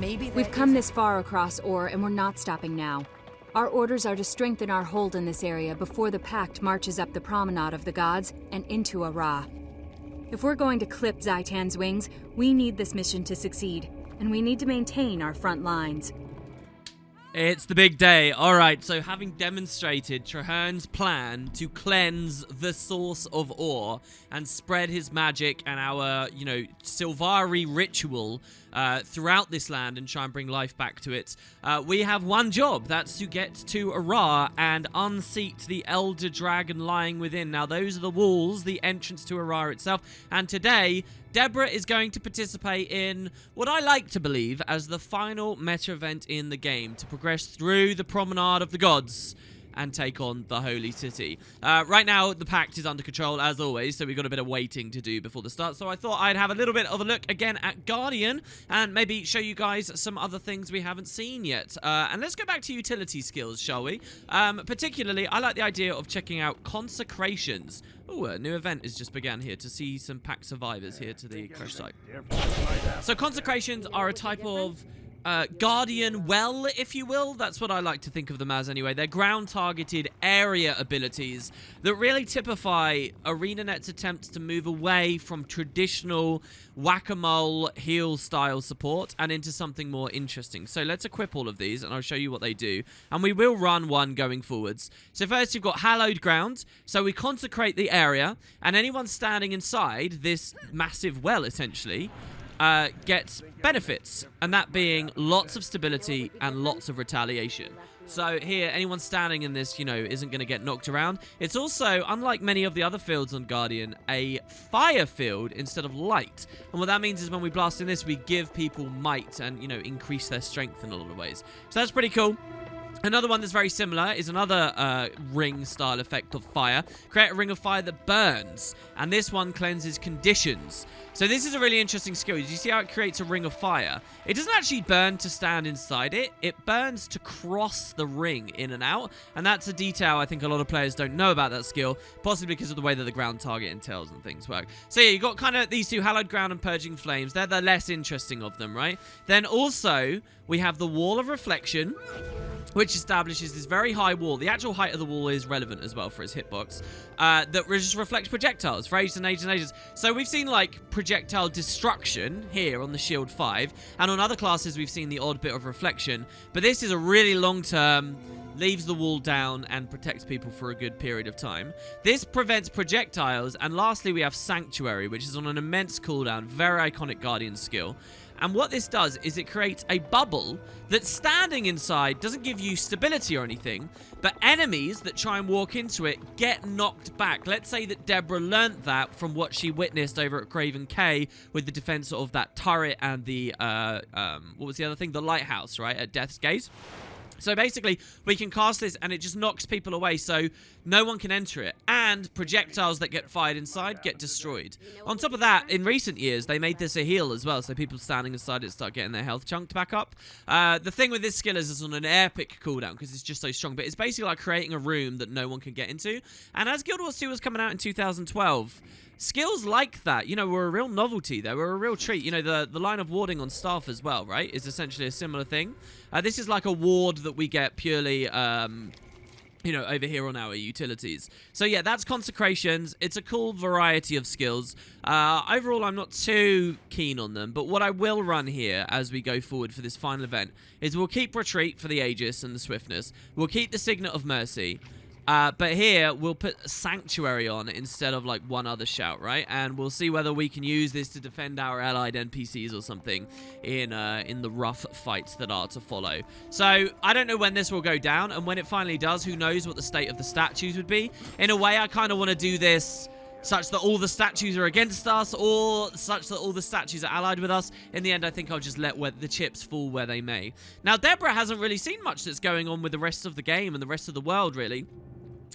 We've come this far across ore, and we're not stopping now. Our orders are to strengthen our hold in this area before the Pact marches up the Promenade of the Gods and into Arah. If we're going to clip Zaitan's wings, we need this mission to succeed, and we need to maintain our front lines. It's the big day. Alright, so having demonstrated Traherne's plan to cleanse the source of ore and spread his magic and our, Sylvari ritual throughout this land and try and bring life back to it, we have one job. That's to get to Arah and unseat the Elder Dragon lying within. Now, those are the walls, the entrance to Arah itself. And today, Deborah is going to participate in what I like to believe as the final meta event in the game to progress through the Promenade of the Gods and take on the Holy City. Right now, the Pact is under control, as always, so we've got a bit of waiting to do before the start. So I thought I'd have a little bit of a look again at Guardian and maybe show you guys some other things we haven't seen yet. And let's go back to utility skills, shall we? Particularly, I like the idea of checking out Consecrations. Oh, a new event has just begun here to see some Pact survivors here to the crash site. So Consecrations are a type of Guardian well, if you will. That's what I like to think of them as anyway. They're ground-targeted area abilities that really typify ArenaNet's attempts to move away from traditional whack-a-mole heal-style support and into something more interesting. So let's equip all of these, and I'll show you what they do. And we will run one going forwards. So first, you've got Hallowed Ground. So we consecrate the area, and anyone standing inside this massive well, essentially, gets benefits, and that being lots of stability and lots of retaliation. So here, anyone standing in this, isn't going to get knocked around. It's also, unlike many of the other fields on Guardian, a fire field instead of light. And what that means is when we blast in this, we give people might and, increase their strength in a lot of ways. So that's pretty cool. Another one that's very similar is another ring-style effect of fire. Create a ring of fire that burns, and this one cleanses conditions. So this is a really interesting skill. Did you see how it creates a ring of fire? It doesn't actually burn to stand inside it. It burns to cross the ring in and out, and that's a detail I think a lot of players don't know about that skill, possibly because of the way that the ground target entails and things work. So yeah, you've got kind of these two, Hallowed Ground and Purging Flames. They're the less interesting of them, right? Then also, we have the Wall of Reflection, which establishes this very high wall. The actual height of the wall is relevant as well for its hitbox. That just reflects projectiles for ages and ages and ages. So we've seen, projectile destruction here on the Shield 5. And on other classes, we've seen the odd bit of reflection. But this is a really long-term, leaves the wall down and protects people for a good period of time. This prevents projectiles. And lastly, we have Sanctuary, which is on an immense cooldown. Very iconic Guardian skill. And what this does is it creates a bubble that standing inside doesn't give you stability or anything, but enemies that try and walk into it get knocked back. Let's say that Deborah learnt that from what she witnessed over at Craven Cay with the defense of that turret and the, what was the other thing? The lighthouse, right, at Death's Gaze. So basically, we can cast this and it just knocks people away, so no one can enter it. And projectiles that get fired inside get destroyed. On top of that, in recent years, they made this a heal as well, so people standing inside it start getting their health chunked back up. The thing with this skill is it's on an epic cooldown because it's just so strong, but it's basically like creating a room that no one can get into. And as Guild Wars 2 was coming out in 2012... skills like that, were a real novelty. They were a real treat. The line of warding on staff as well, right, is essentially a similar thing. This is like a ward that we get purely, over here on our utilities. So yeah, that's Consecrations. It's a cool variety of skills. Overall, I'm not too keen on them, but what I will run here as we go forward for this final event is we'll keep Retreat for the Aegis and the Swiftness. We'll keep the Signet of Mercy. But here, we'll put Sanctuary on instead of, one other shout, right? And we'll see whether we can use this to defend our allied NPCs or something in the rough fights that are to follow. So, I don't know when this will go down, and when it finally does, who knows what the state of the statues would be. In a way, I kind of want to do this such that all the statues are against us, or such that all the statues are allied with us. In the end, I think I'll just let the chips fall where they may. Now, Deborah hasn't really seen much that's going on with the rest of the game and the rest of the world, really.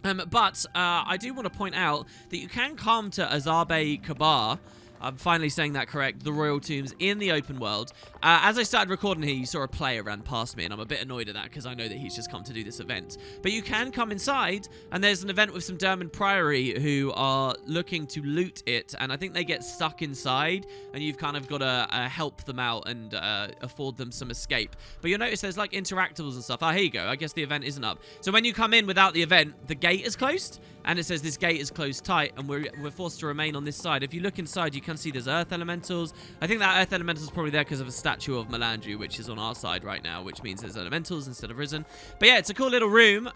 But I do want to point out that you can come to Azabe Kabar. I'm finally saying that correct, the Royal Tombs in the open world. As I started recording here, you saw a player ran past me, and I'm a bit annoyed at that because I know that he's just come to do this event. But you can come inside, and there's an event with some Derman Priory who are looking to loot it, and I think they get stuck inside, and you've kind of got to help them out and afford them some escape. But you'll notice there's like interactables and stuff. Ah, here you go. I guess the event isn't up. So when you come in without the event, the gate is closed, and it says this gate is closed tight, and we're forced to remain on this side. If you look inside, you can see there's earth elementals. I think that earth elemental is probably there because of a statue of Melandru, which is on our side right now, which means there's elementals instead of risen. But yeah, it's a cool little room.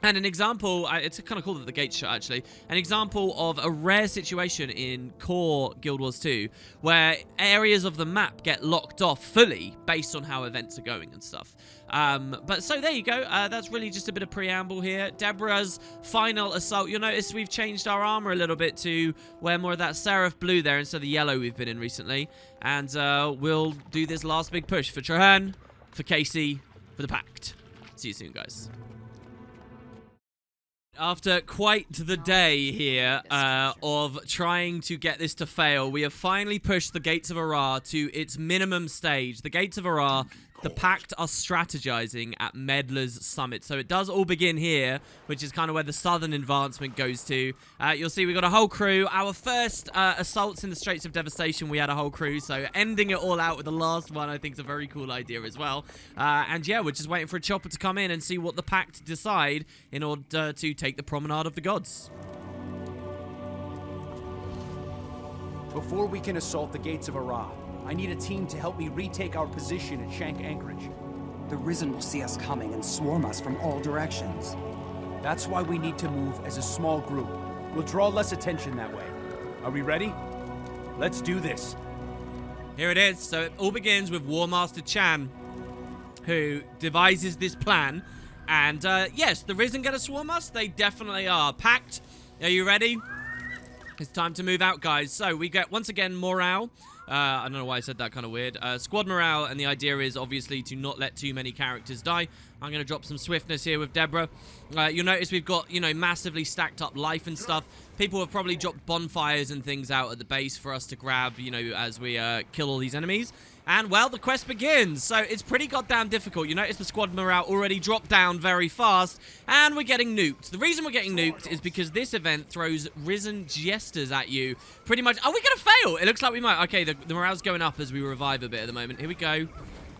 And an example, it's kind of cool that the gate's shut, actually. An example of a rare situation in core Guild Wars 2, where areas of the map get locked off fully based on how events are going and stuff. But so there you go. That's really just a bit of preamble here. Deborah's final assault. You'll notice we've changed our armor a little bit to wear more of that seraph blue there instead of the yellow we've been in recently. And we'll do this last big push for Traherne, for Casey, for the Pact. See you soon, guys. After quite the day here of trying to get this to fail, we have finally pushed the Gates of Arah to its minimum stage. The Gates of Arah, the Pact are strategizing at Meddler's Summit. So it does all begin here, which is kind of where the southern advancement goes to. You'll see we've got a whole crew. Our first assaults in the Straits of Devastation, we had a whole crew. So ending it all out with the last one, I think is a very cool idea as well. And yeah, we're just waiting for a chopper to come in and see what the Pact decide in order to take the Promenade of the Gods. Before we can assault the Gates of Arah, I need a team to help me retake our position at Shank Anchorage. The Risen will see us coming and swarm us from all directions. That's why we need to move as a small group. We'll draw less attention that way. Are we ready? Let's do this. Here it is. So it all begins with War Master Chan, who devises this plan. And yes, the Risen gonna swarm us? They definitely are. Pact, are you ready? It's time to move out, guys. So we get, once again, morale. I don't know why I said that, kind of weird. Squad morale, and the idea is obviously to not let too many characters die. I'm going to drop some swiftness here with Deborah. You'll notice we've got, you know, massively stacked up life and stuff. People have probably dropped bonfires and things out at the base for us to grab, you know, as we kill all these enemies. And, well, the quest begins. So it's pretty goddamn difficult. You notice the squad morale already dropped down very fast. And we're getting nuked. The reason we're getting nuked is because this event throws Risen Jesters at you. Pretty much. Are we going to fail? It looks like we might. Okay, the morale's going up as we revive a bit at the moment. Here we go.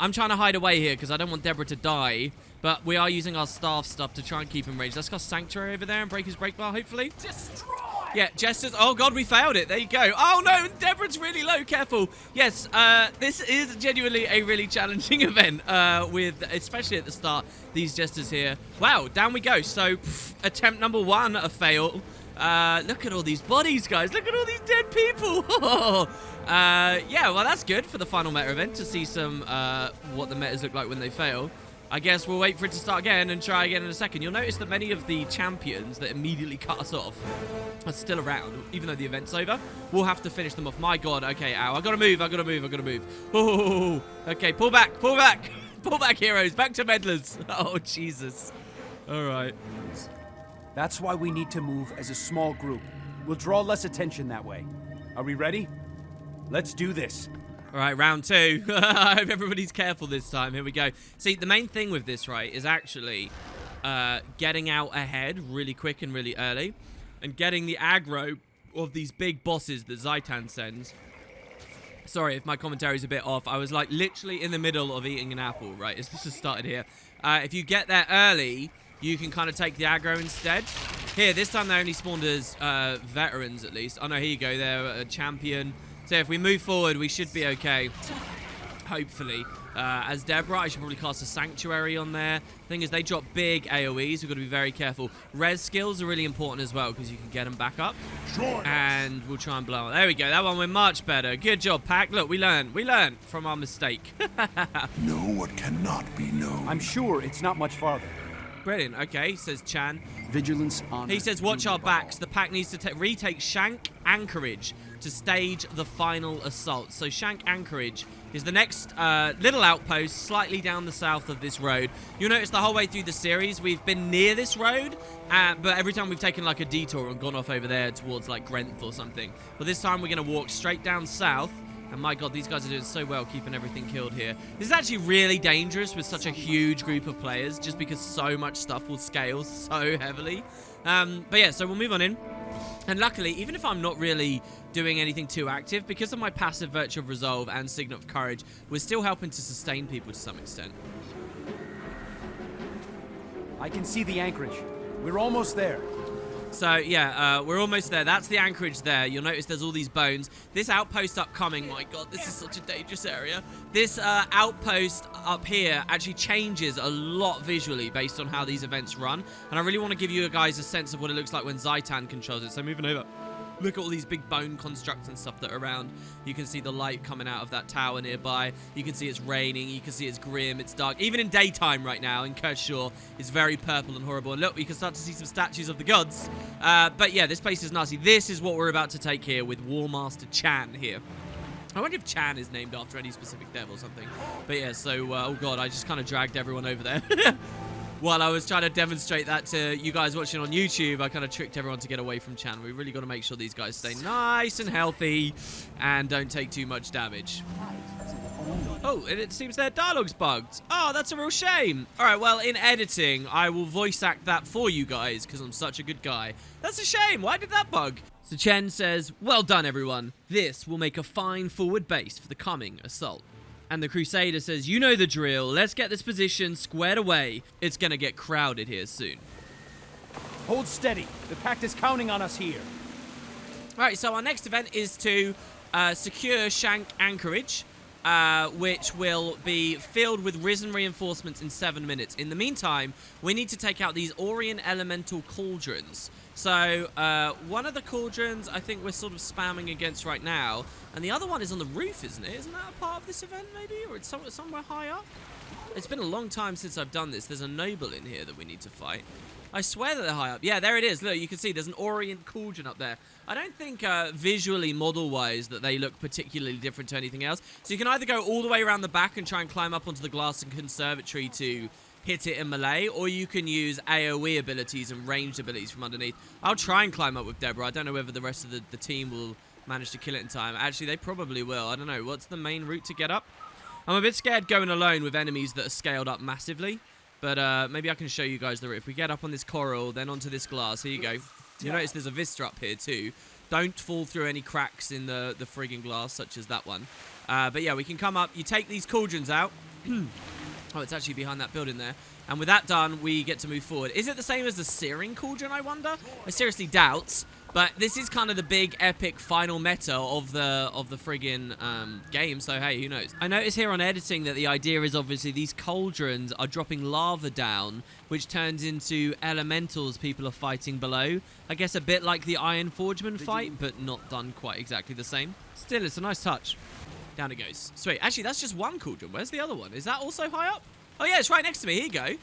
I'm trying to hide away here because I don't want Deborah to die. But we are using our staff stuff to try and keep him ranged. Let's go Sanctuary over there and break his break bar, hopefully. Destroy! Yeah, Jesters. Oh, God, we failed it. There you go. Oh, no, Deborah's really low. Careful. Yes, this is genuinely a really challenging event, with, especially at the start, these Jesters here. Wow, down we go. So, attempt number 1, a fail. Look at all these bodies, guys. Look at all these dead people. Yeah, well, that's good for the final meta event to see some, what the metas look like when they fail. I guess we'll wait for it to start again and try again in a second. You'll notice that many of the champions that immediately cut us off are still around, even though the event's over. We'll have to finish them off. My God. Okay, ow. I gotta move. Oh, okay, pull back. Pull back, heroes. Back to meddlers. Oh, Jesus. All right. That's why we need to move as a small group. We'll draw less attention that way. Are we ready? Let's do this. All right, round 2. I hope everybody's careful this time. Here we go. See, the main thing with this, right, is actually getting out ahead really quick and really early and getting the aggro of these big bosses that Zaitan sends. Sorry if my commentary's a bit off. I was, like, literally in the middle of eating an apple, right, as this has started here. If you get there early, you can kind of take the aggro instead. Here, this time they only spawned as veterans, at least. Oh, no, here you go. They're a champion. So if we move forward, we should be okay. Hopefully. As Deborah, I should probably cast a Sanctuary on there. Thing is, they drop big AoEs. We've got to be very careful. Res skills are really important as well, because you can get them back up. And we'll try and blow. There we go. That one went much better. Good job, Pack. Look, we learned. We learned from our mistake. Know what cannot be known. I'm sure it's not much farther. Brilliant. Okay, says Chan. Vigilance, honor. He says, watch our backs. The pack needs to retake Shank Anchorage to stage the final assault. So Shank Anchorage is the next little outpost slightly down the south of this road. You'll notice the whole way through the series, we've been near this road, but every time we've taken like a detour and gone off over there towards like Grenth or something. But this time we're going to walk straight down south And my god, these guys are doing so well keeping everything killed here. This is actually really dangerous with such a huge group of players, just because so much stuff will scale so heavily. But yeah, so we'll move on in. And luckily, even if I'm not really doing anything too active, because of my passive Virtue of Resolve and Signet of Courage, we're still helping to sustain people to some extent. I can see the anchorage. We're almost there. So, yeah, we're almost there. That's the anchorage there. You'll notice there's all these bones. This outpost upcoming, my god, this is such a dangerous area. This outpost up here actually changes a lot visually based on how these events run. And I really want to give you guys a sense of what it looks like when Zaitan controls it. So moving over. Look at all these big bone constructs and stuff that are around. You can see the light coming out of that tower nearby. You can see it's raining. You can see it's grim. It's dark. Even in daytime right now in Kershaw, it's very purple and horrible. And look, you can start to see some statues of the gods. But yeah, this place is nasty. This is what we're about to take here with Warmaster Chan here. I wonder if Chan is named after any specific dev or something. But yeah, so, oh god, I just kind of dragged everyone over there. While I was trying to demonstrate that to you guys watching on YouTube, I kind of tricked everyone to get away from Chan. We really got to make sure these guys stay nice and healthy and don't take too much damage. Oh, and it seems their dialogue's bugged. Oh, that's a real shame. All right, well, in editing, I will voice act that for you guys because I'm such a good guy. That's a shame. Why did that bug? So Chen says, well done, everyone. This will make a fine forward base for the coming assault. And the Crusader says, you know the drill. Let's get this position squared away. It's going to get crowded here soon. Hold steady. The pact is counting on us here. All right, so our next event is to secure Shank Anchorage, which will be filled with risen reinforcements in 7 minutes. In the meantime, we need to take out these Orient Elemental Cauldrons. So, one of the cauldrons I think we're sort of spamming against right now, and the other one is on the roof, isn't it? Isn't that a part of this event, maybe? Or it's somewhere high up? It's been a long time since I've done this. There's a noble in here that we need to fight. I swear that they're high up. Yeah, there it is. Look, you can see there's an Orient Cauldron up there. I don't think visually, model-wise, that they look particularly different to anything else. So you can either go all the way around the back and try and climb up onto the glass and conservatory to hit it in melee, or you can use AoE abilities and ranged abilities from underneath. I'll try and climb up with Deborah. I don't know whether the rest of the team will manage to kill it in time. Actually, they probably will. I don't know. What's the main route to get up? I'm a bit scared going alone with enemies that are scaled up massively, but maybe I can show you guys the route. If we get up on this coral, then onto this glass. Here you go. You notice there's a vista up here too. Don't fall through any cracks in the frigging glass, such as that one. But yeah, we can come up. You take these cauldrons out. Oh, it's actually behind that building there. And with that done, we get to move forward. Is it the same as the Searing Cauldron, I wonder? I seriously doubt. But this is kind of the big, epic final meta of the friggin' game. So, hey, who knows? I notice here on editing that the idea is obviously these cauldrons are dropping lava down, which turns into elementals people are fighting below. I guess a bit like the Iron Forgeman fight, but not done quite exactly the same. Still, it's a nice touch. Down it goes. Sweet. Actually, that's just one cauldron. Where's the other one? Is that also high up? Oh, yeah, it's right next to me. Here you go.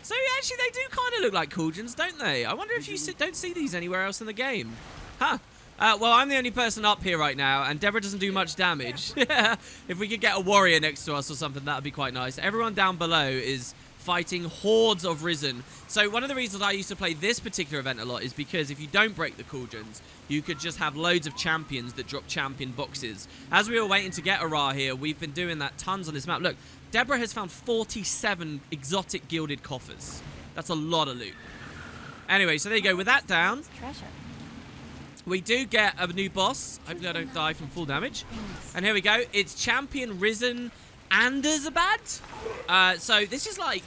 So, actually, they do kind of look like cauldrons, don't they? I wonder if you don't see these anywhere else in the game. Huh. Well, I'm the only person up here right now, and Deborah doesn't do much damage. If we could get a warrior next to us or something, that would be quite nice. Everyone down below is fighting hordes of Risen. So one of the reasons I used to play this particular event a lot is because if you don't break the cauldrons, you could just have loads of champions that drop champion boxes. As we were waiting to get Arah here, we've been doing that tons on this map. Look, Deborah has found 47 exotic gilded coffers. That's a lot of loot. Anyway, so there you go. With that down, we do get a new boss. Hopefully I don't die from full damage. And here we go. It's Champion Risen Anderzabad. So this is like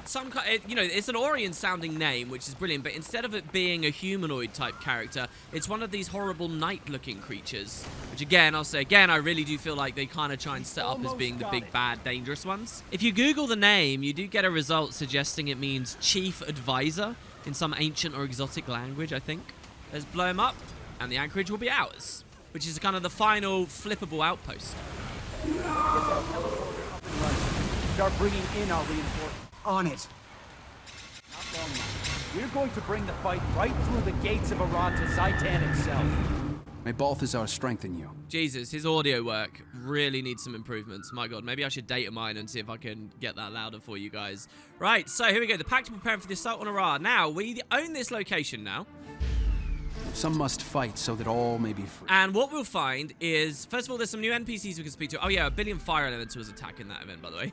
some kind, you know, it's an Orient sounding name, which is brilliant, but instead of it being a humanoid type character, it's one of these horrible night looking creatures, which again, I'll say again, I really do feel like they kind of try and set up as being the big bad dangerous ones. If you Google the name, you do get a result suggesting it means chief advisor in some ancient or exotic language, I think. Let's blow him up and the anchorage will be ours, which is kind of the final flippable outpost. Start bringing in our reinforcements. On it. Not long now. We're going to bring the fight right through the gates of Arah to Zaitan itself. May Balthazar strengthen you. Jesus, his audio work really needs some improvements. My God, maybe I should data mine and see if I can get that louder for you guys. Right, so here we go. The pact preparing for the assault on Arah. Now, we own this location now. Some must fight so that all may be free. And what we'll find is, first of all, there's some new NPCs we can speak to. Oh yeah, a billion fire elementals attacking that event, by the way.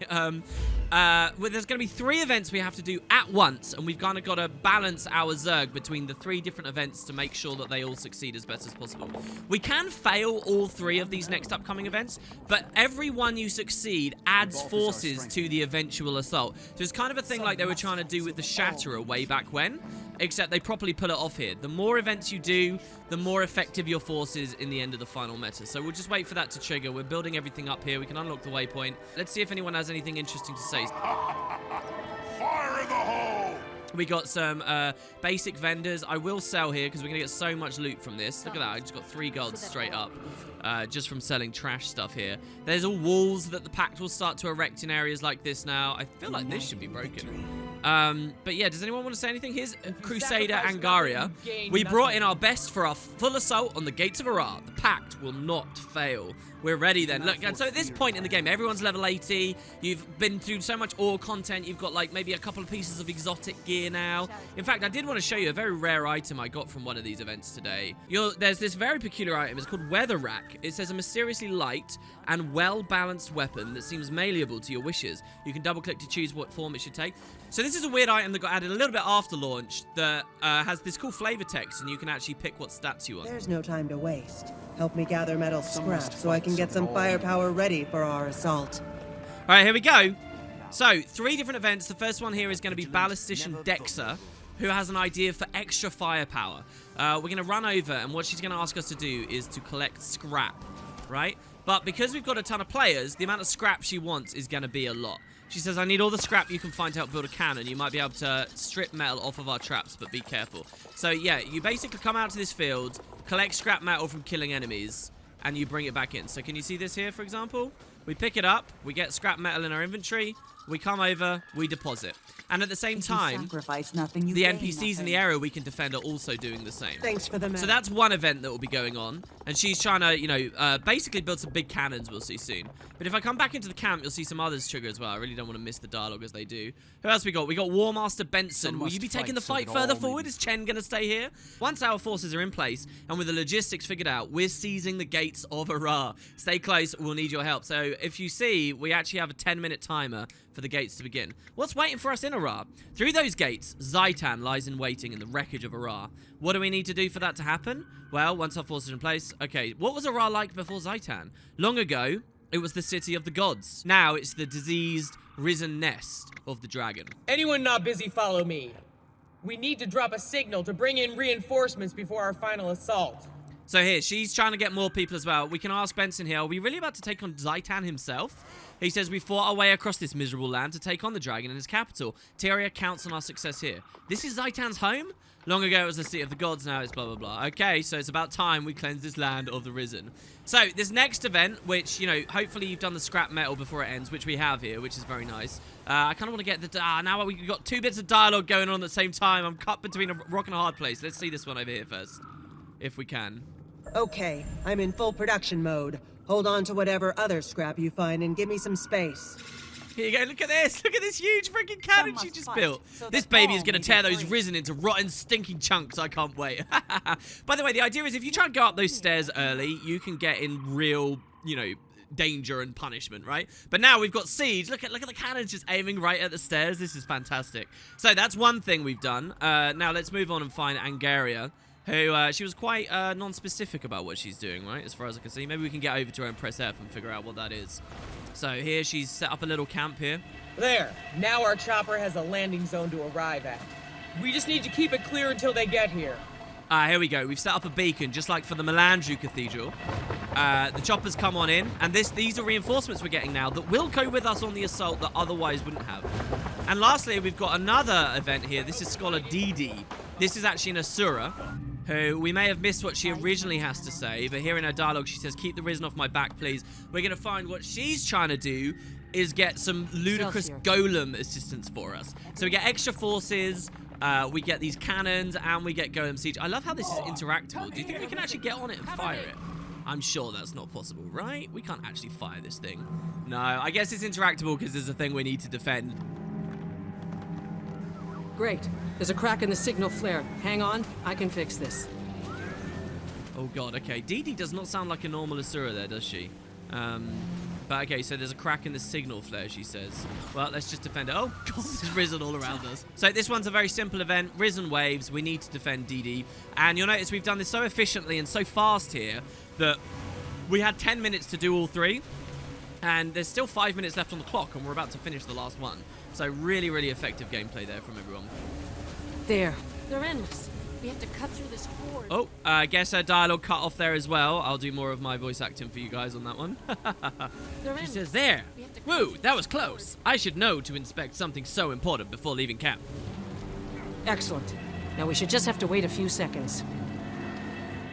Well, there's going to be 3 events we have to do at once, and we've kind of got to balance our Zerg between the 3 different events to make sure that they all succeed as best as possible. We can fail all 3 of these next upcoming events, but every one you succeed adds forces to the eventual assault. So it's kind of a thing like they were trying to do with the Shatterer way back when, except they properly pull it off here. The more events you do, the more effective your force is in the end of the final meta. So we'll just wait for that to trigger. We're building everything up here. We can unlock the waypoint. Let's see if anyone has anything interesting to say. Fire in the hole! We got some basic vendors. I will sell here because we're going to get so much loot from this. Look at that. I just got 3 golds straight up just from selling trash stuff here. There's all walls that the Pact will start to erect in areas like this now. I feel like this should be broken. But yeah, does anyone want to say anything? Here's Crusader Angaria. We brought in our best for our full assault on the gates of Arah. The Pact will not fail. We're ready then. Look, and so at this point in the game, everyone's level 80. You've been through so much ore content. You've got like maybe a couple of pieces of exotic gear now. In fact, I did want to show you a very rare item I got from one of these events today. There's this very peculiar item. It's called Weather Rack. It says a mysteriously light and well-balanced weapon that seems malleable to your wishes. You can double-click to choose what form it should take. So this is a weird item that got added a little bit after launch that has this cool flavor text, and you can actually pick what stats you want. There's no time to waste. Help me gather metal scrap so I can get some firepower ready for our assault. All right, here we go. So, 3 different events. The first one here is going to be Ballistician Dexa, who has an idea for extra firepower. We're going to run over, and what she's going to ask us to do is to collect scrap, right? But because we've got a ton of players, the amount of scrap she wants is going to be a lot. She says, I need all the scrap you can find to help build a cannon. You might be able to strip metal off of our traps, but be careful. So, yeah, you basically come out to this field, collect scrap metal from killing enemies, and you bring it back in. So can you see this here, for example? We pick it up, we get scrap metal in our inventory, we come over, we deposit. And at the same time, the NPCs in the area we can defend are also doing the same. Thanks for the So that's one event that will be going on. And she's trying to, you know, basically build some big cannons we'll see soon. But if I come back into the camp, you'll see some others trigger as well. I really don't want to miss the dialogue as they do. Who else we got? We got War Master Benson. Will you be taking the fight further forward? Is Chen going to stay here? Once our forces are in place and with the logistics figured out, we're seizing the gates of Arah. Stay close. We'll need your help. So if you see, we actually have a 10-minute timer for the gates to begin. What's waiting for us in Arah? Through those gates, Zaitan lies in waiting in the wreckage of Arah. What do we need to do for that to happen? Well, once our forces are in place, okay, what was Arah like before Zaitan? Long ago, it was the city of the gods. Now it's the diseased, risen nest of the dragon. Anyone not busy, follow me. We need to drop a signal to bring in reinforcements before our final assault. So here, she's trying to get more people as well. We can ask Benson here, are we really about to take on Zaitan himself? He says we fought our way across this miserable land to take on the dragon in his capital. Tyria counts on our success here. This is Zaitan's home? Long ago it was the city of the gods, now it's blah blah blah. Okay, so it's about time we cleanse this land of the risen. So this next event, which, you know, hopefully you've done the scrap metal before it ends, which we have here, which is very nice. I kind of want to get the... now we've got 2 bits of dialogue going on at the same time. I'm cut between a rock and a hard place. Let's see this one over here first, if we can. Okay, I'm in full production mode. Hold on to whatever other scrap you find and give me some space. Here you go, look at this. Look at this huge freaking cannon she just built. This baby is going to tear those risen into rotten, stinking chunks. I can't wait. By the way, the idea is if you try and go up those stairs early, you can get in real, you know, danger and punishment, right? But now we've got siege. Look at the cannons just aiming right at the stairs. This is fantastic. So that's one thing we've done. Now let's move on and find Angaria, who she was quite non-specific about what she's doing, right? As far as I can see. Maybe we can get over to her and press F and figure out what that is. So here she's set up a little camp here. There. Now our chopper has a landing zone to arrive at. We just need to keep it clear until they get here. Here we go. We've set up a beacon, just like for the Melandru Cathedral. The choppers come on in, and these are reinforcements we're getting now that will go with us on the assault that otherwise wouldn't have. And lastly, we've got another event here. This is Scholar Didi. This is actually an Asura, who we may have missed what she originally has to say, but here in her dialogue she says, keep the risen off my back, please. We're going to find what she's trying to do is get some ludicrous golem assistance for us. So we get extra forces, we get these cannons, and we get golem siege. I love how this is interactable. Do you think we can actually get on it and fire it? I'm sure that's not possible, right? We can't actually fire this thing. No, I guess it's interactable because there's a thing we need to defend. Great. There's a crack in the signal flare. Hang on, I can fix this. Oh god, okay. Dee Dee does not sound like a normal Asura there, does she? But okay, so there's a crack in the signal flare, she says. Well, let's just defend it. Oh god, there's Risen all around us. So this one's a very simple event. Risen waves. We need to defend Dee Dee. And you'll notice we've done this so efficiently and so fast here that we had 10 minutes to do all three. And there's still 5 minutes left on the clock, and we're about to finish the last one. So really, really effective gameplay there from everyone. There. They're endless. We have to cut through this horde. Oh, I guess her dialogue cut off there as well. I'll do more of my voice acting for you guys on that one. She says, there. Woo, that was close. I should know to inspect something so important before leaving camp. Excellent. Now we should just have to wait a few seconds.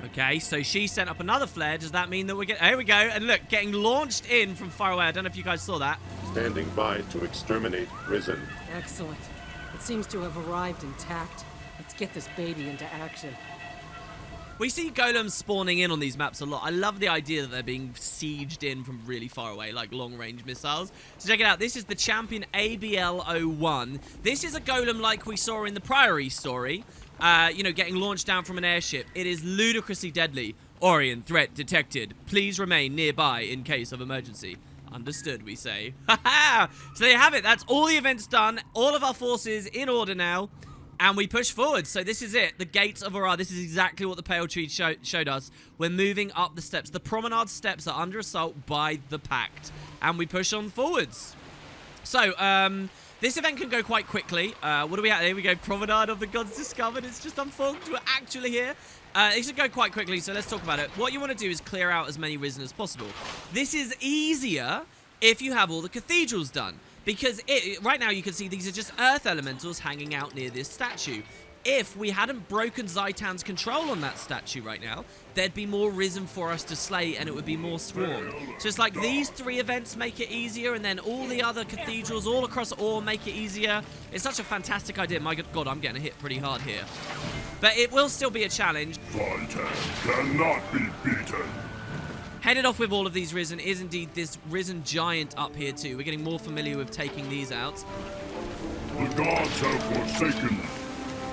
Okay, so she sent up another flare. Does that mean that we're getting... Here we go. And look, getting launched in from far away. I don't know if you guys saw that. Standing by to exterminate Risen. Excellent. It seems to have arrived intact. Let's get this baby into action. We see golems spawning in on these maps a lot. I love the idea that they're being sieged in from really far away, like long-range missiles. So check it out. This is the Champion ABL-01. This is a golem like we saw in the Priory story, you know, getting launched down from an airship. It is ludicrously deadly. Orion threat detected. Please remain nearby in case of emergency. Understood, we say. Ha-ha! So there you have it. That's all the events done. All of our forces in order now. And we push forward. So this is it. The gates of Arah. This is exactly what the Pale Tree showed us. We're moving up the steps. The promenade steps are under assault by the Pact. And we push on forwards. So, this event can go quite quickly. What do we have? Here we go. Promenade of the Gods discovered. It's just unfolded. We're actually here. It should go quite quickly, so let's talk about it. What you want to do is clear out as many Risen as possible. This is easier if you have all the cathedrals done. Because right now you can see these are just earth elementals hanging out near this statue. If we hadn't broken Zaitan's control on that statue right now, there'd be more Risen for us to slay and it would be more swarmed. So it's like these three events make it easier, and then all the other cathedrals all across Or make it easier. It's such a fantastic idea. My god, I'm getting hit pretty hard here. But it will still be a challenge. Zaitan cannot be beaten. Headed off with all of these Risen is indeed this Risen Giant up here too. We're getting more familiar with taking these out. The gods have forsaken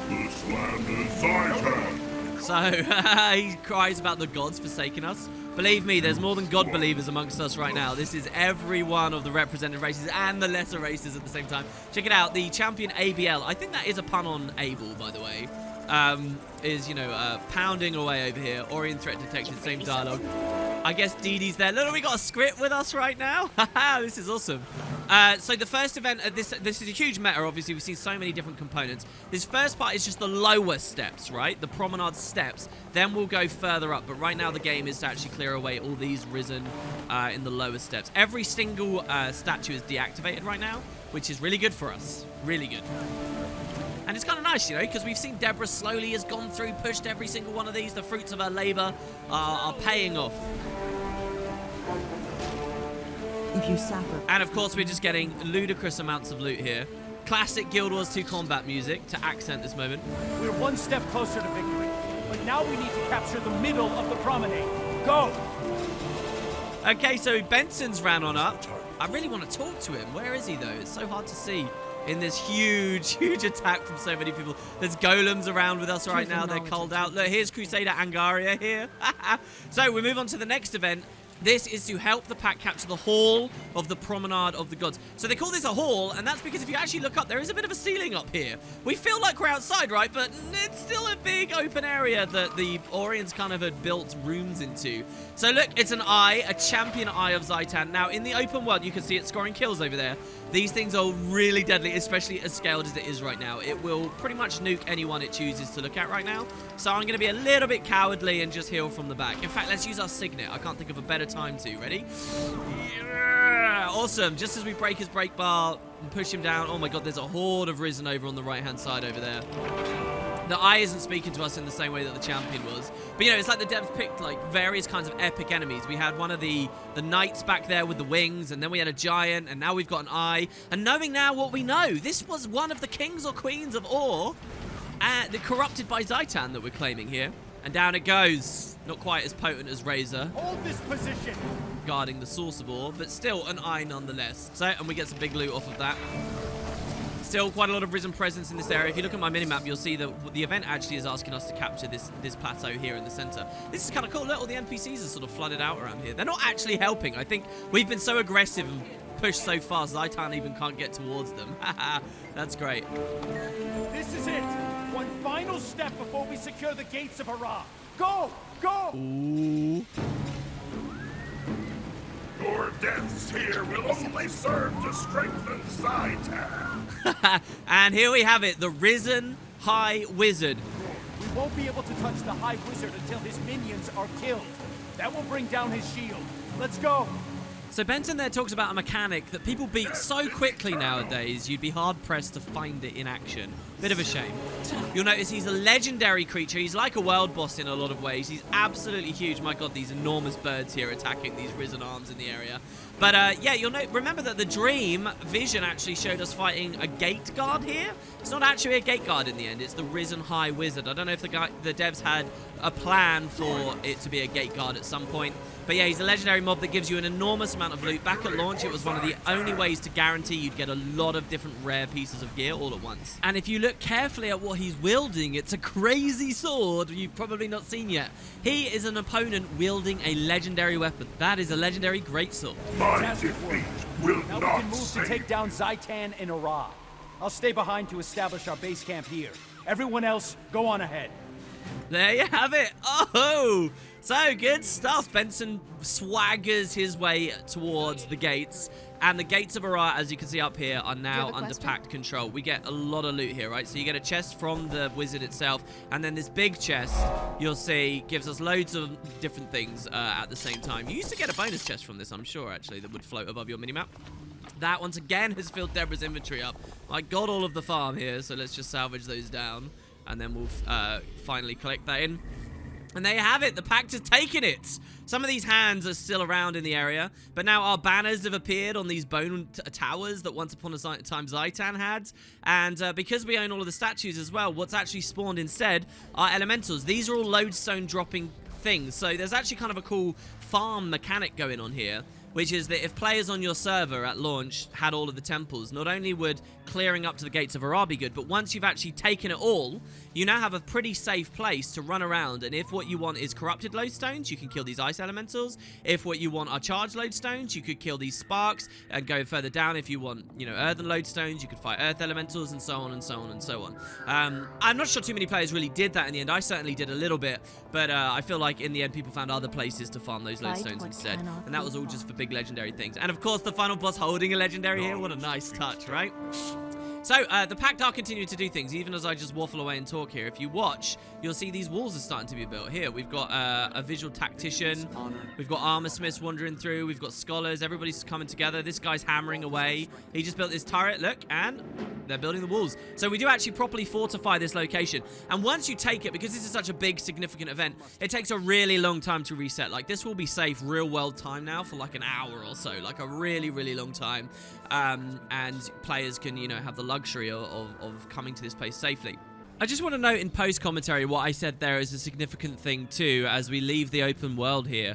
this land is Zaitan. So, he cries about the gods forsaking us. Believe me, there's more than God believers amongst us right now. This is every one of the represented races and the lesser races at the same time. Check it out, the Champion ABL. I think that is a pun on Abel, by the way. Is, you know, pounding away over here. Orion threat detected, same dialogue. I guess Dee Dee's there. Look, we got a script with us right now. This is awesome. So the first event, this is a huge meta, obviously. We've seen so many different components. This first part is just the lower steps, right? The promenade steps. Then we'll go further up. But right now the game is to actually clear away all these Risen in the lower steps. Every single statue is deactivated right now, which is really good for us. Really good. And it's kind of nice, you know, because we've seen Deborah slowly has gone through, pushed every single one of these. The fruits of her labor are paying off. If you suffer. And of course, we're just getting ludicrous amounts of loot here. Classic Guild Wars 2 combat music to accent this moment. We're one step closer to victory, but now we need to capture the middle of the promenade. Go! Okay, so Benson's ran on up. I really want to talk to him. Where is he, though? It's so hard to see in this huge attack from so many people. There's golems around with us right now. They're culled out. Look, here's Crusader Angaria here. So we move on to the next event. This is to help the pack capture the Hall of the Promenade of the Gods. So they call this a hall, and that's because if you actually look up, there is a bit of a ceiling up here. We feel like we're outside, right? But it's still a big open area that the Orions kind of had built rooms into. So look, it's an eye, a champion eye of Zaitan. Now, in the open world, you can see it scoring kills over there. These things are really deadly, especially as scaled as it is right now. It will pretty much nuke anyone it chooses to look at right now. So I'm going to be a little bit cowardly and just heal from the back. In fact, let's use our Signet. I can't think of a better time to. Ready? Yeah! Awesome. Just as we break his break bar and push him down. Oh my god, there's a horde of Risen over on the right-hand side over there. The eye isn't speaking to us in the same way that the champion was. But, you know, it's like the devs picked, like, various kinds of epic enemies. We had one of the knights back there with the wings, and then we had a giant, and now we've got an eye. And knowing now what we know, this was one of the kings or queens of Or, corrupted by Zaitan that we're claiming here. And down it goes. Not quite as potent as Razor. Hold this position. Guarding the source of Or, but still an eye nonetheless. So, and we get some big loot off of that. Still quite a lot of Risen presence in this area. If you look at my minimap, you'll see that the event actually is asking us to capture this plateau here in the center. This is kind of cool. Look, all the NPCs are sort of flooded out around here. They're not actually helping. I think we've been so aggressive and pushed so fast, Zaitan even can't get towards them. That's great. This is it. One final step before we secure the gates of Arah. Go! Go! Ooh. Your deaths here will only serve to strengthen Zaitan. And here we have it, the Risen High Wizard. We won't be able to touch the High Wizard until his minions are killed. That will bring down his shield. Let's go! So Benton there talks about a mechanic that people beat so quickly nowadays, you'd be hard-pressed to find it in action. Bit of a shame. You'll notice he's a legendary creature. He's like a world boss in a lot of ways. He's absolutely huge. My god, these enormous birds here attacking these Risen arms in the area. But yeah, you'll remember that the Dream Vision actually showed us fighting a gate guard here. It's not actually a gate guard in the end. It's the Risen High Wizard. I don't know if the devs had a plan for it to be a gate guard at some point. But yeah, he's a legendary mob that gives you an enormous amount of loot. Back at launch, it was one of the only ways to guarantee you'd get a lot of different rare pieces of gear all at once. And if you look carefully at what he's wielding, it's a crazy sword you've probably not seen yet. He is an opponent wielding a legendary weapon. That is a legendary greatsword. My defeat will Now we not can move to save. take down Zaitan and Arah. I'll stay behind to establish our base camp here. Everyone else, go on ahead. There you have it. Oh, so good stuff. Benson swaggers his way towards the gates. And the gates of Arah, as you can see up here, are now under pact control. We get a lot of loot here, right? So you get a chest from the wizard itself. And then this big chest, you'll see, gives us loads of different things at the same time. You used to get a bonus chest from this, I'm sure, actually, that would float above your minimap. That, once again, has filled Deborah's inventory up. I got all of the farm here, so let's just salvage those down. And then we'll finally collect that in. And there you have it. The pact has taken it. Some of these hands are still around in the area, but now our banners have appeared on these bone towers that once upon a time Zaitan had. And because we own all of the statues as well, what's actually spawned instead are elementals. These are all lodestone dropping things. So there's actually kind of a cool farm mechanic going on here, which is that if players on your server at launch had all of the temples, not only would clearing up to the gates of Arah be good, but once you've actually taken it all, you now have a pretty safe place to run around. And if what you want is corrupted lodestones, you can kill these ice elementals. If what you want are charged lodestones, you could kill these sparks and go further down. If you want, you know, earthen lodestones, you could fight earth elementals and so on and so on and so on. I'm not sure too many players really did that in the end. I certainly did a little bit, but I feel like in the end people found other places to farm those lodestones instead. And that was all just for big legendary things. And of course the final boss holding a legendary here. What a nice touch, right? So, the Pact are continuing to do things, even as I just waffle away and talk here. If you watch, you'll see these walls are starting to be built. Here, we've got a visual tactician. We've got armor smiths wandering through. We've got scholars. Everybody's coming together. This guy's hammering away. He just built this turret, look, and they're building the walls. So we do actually properly fortify this location. And once you take it, because this is such a big, significant event, it takes a really long time to reset. Like, this will be safe real-world time now for like an hour or so. Like, a really, really long time. And players can, you know, have the luxury of coming to this place safely. I just want to note in post-commentary what I said there is a significant thing too as we leave the open world here.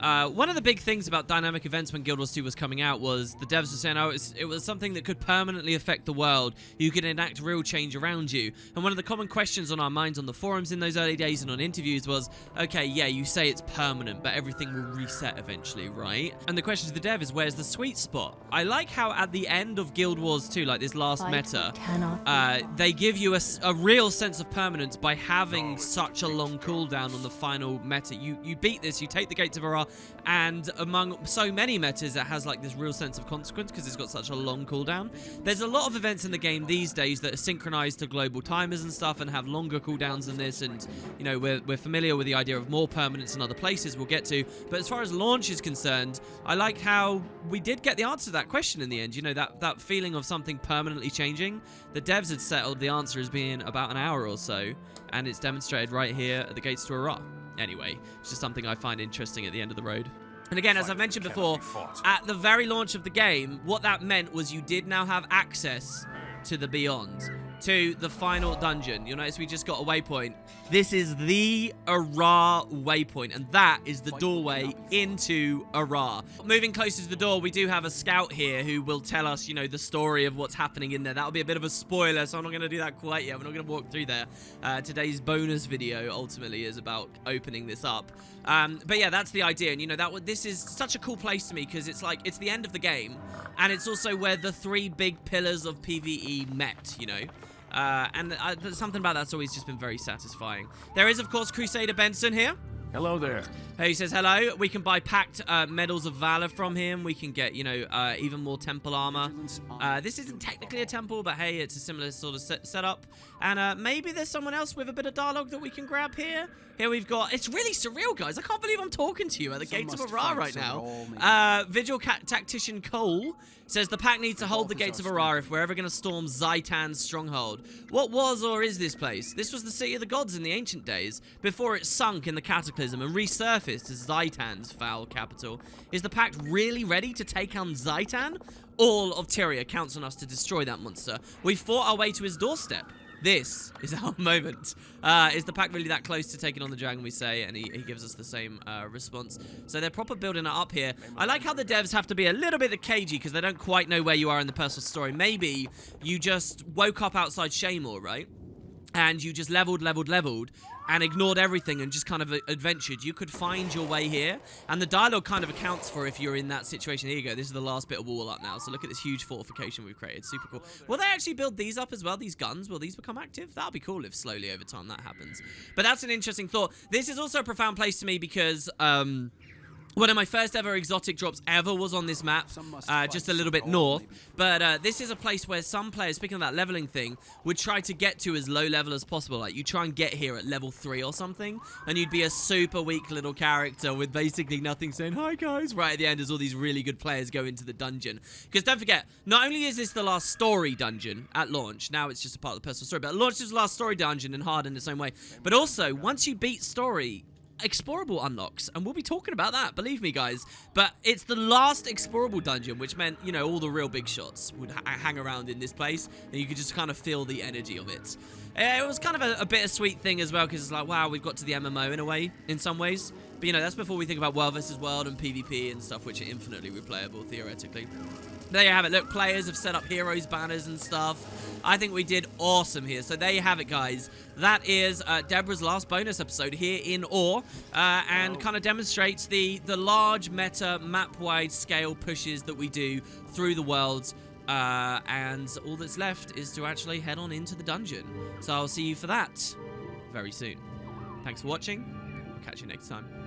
One of the big things about dynamic events when Guild Wars 2 was coming out was the devs were saying, oh, it was something that could permanently affect the world. You could enact real change around you. And one of the common questions on our minds on the forums in those early days and on interviews was, okay, yeah, you say it's permanent, but everything will reset eventually, right? And the question to the dev is, where's the sweet spot? I like how at the end of Guild Wars 2, like this last meta, they give you a real sense of permanence by having such a long cooldown on the final meta. You beat this, you take the Gates of Arah, and among so many metas, it has like this real sense of consequence because it's got such a long cooldown. There's a lot of events in the game these days that are synchronized to global timers and stuff and have longer cooldowns than this, and you know, we're familiar with the idea of more permanence in other places we'll get to. But as far as launch is concerned, I like how we did get the answer to that question in the end. You know, that feeling of something permanently changing. The devs had settled the answer as being about an hour or so, and it's demonstrated right here at the Gates to Arah. Anyway, it's just something I find interesting at the end of the road. And again, as I mentioned before, at the very launch of the game, what that meant was you did now have access to the Beyond, to the final dungeon. You'll notice we just got a waypoint. This is the Arah waypoint, and that is the doorway into Arah. Moving closer to the door, we do have a scout here who will tell us, you know, the story of what's happening in there. That'll be a bit of a spoiler, so I'm not going to do that quite yet. We're not going to walk through there. Today's bonus video ultimately is about opening this up. But yeah, that's the idea. And, you know, this is such a cool place to me because it's like, it's the end of the game, and it's also where the 3 big pillars of PvE met, you know. And there's something about that's always just been very satisfying. There is, of course, Crusader Benson here. Hello there. He says hello. We can buy packed medals of valor from him. We can get, you know, even more temple armor. This isn't technically a temple, but hey, it's a similar sort of setup. And maybe there's someone else with a bit of dialogue that we can grab here. Here we've got... It's really surreal, guys. I can't believe I'm talking to you at the gates of Arah right now. Vigil Tactician Cole says the pack needs to hold the gates of Arah if we're ever going to storm Zaitan's stronghold. What was or is this place? This was the city of the gods in the ancient days, before it sunk in the cataclysm and resurfaced as Zaitan's foul capital. Is the pack really ready to take on Zaitan? All of Tyria counts on us to destroy that monster. We fought our way to his doorstep. This is our moment. Is the pack really that close to taking on the dragon, we say? And he gives us the same response. So they're proper building it up here. I like how the devs have to be a little bit cagey because they don't quite know where you are in the personal story. Maybe you just woke up outside Shaymore, right? And you just leveled, and ignored everything and just kind of adventured. You could find your way here, and the dialogue kind of accounts for if you're in that situation. Here you go. This is the last bit of wall up now. So look at this huge fortification we've created. Super cool. Will they actually build these up as well? These guns, will these become active? That'll be cool if slowly over time that happens. But that's an interesting thought. This is also a profound place to me because... one of my first ever exotic drops ever was on this map, just a little bit north. But this is a place where some players, speaking of that leveling thing, would try to get to as low level as possible. Like, you try and get here at level 3 or something, and you'd be a super weak little character with basically nothing saying, hi guys, right at the end as all these really good players go into the dungeon. Because don't forget, not only is this the last story dungeon at launch, now it's just a part of the personal story, but at launch is the last story dungeon and hard in its own way. But also, once you beat story... explorable unlocks, and we'll be talking about that, believe me guys. But it's the last explorable dungeon, which meant, you know, all the real big shots would hang around in this place, and you could just kind of feel the energy of it. It was kind of a bittersweet thing as well, because it's like, wow, we've got to the MMO in a way, in some ways. But, you know, that's before we think about world versus world and PvP and stuff, which are infinitely replayable, theoretically. There you have it. Look, players have set up heroes banners and stuff. I think we did awesome here. So there you have it, guys. That is Deborah's last bonus episode here in Awe, and kind of demonstrates the large meta map-wide scale pushes that we do through the worlds. And all that's left is to actually head on into the dungeon. So I'll see you for that very soon. Thanks for watching. I'll catch you next time.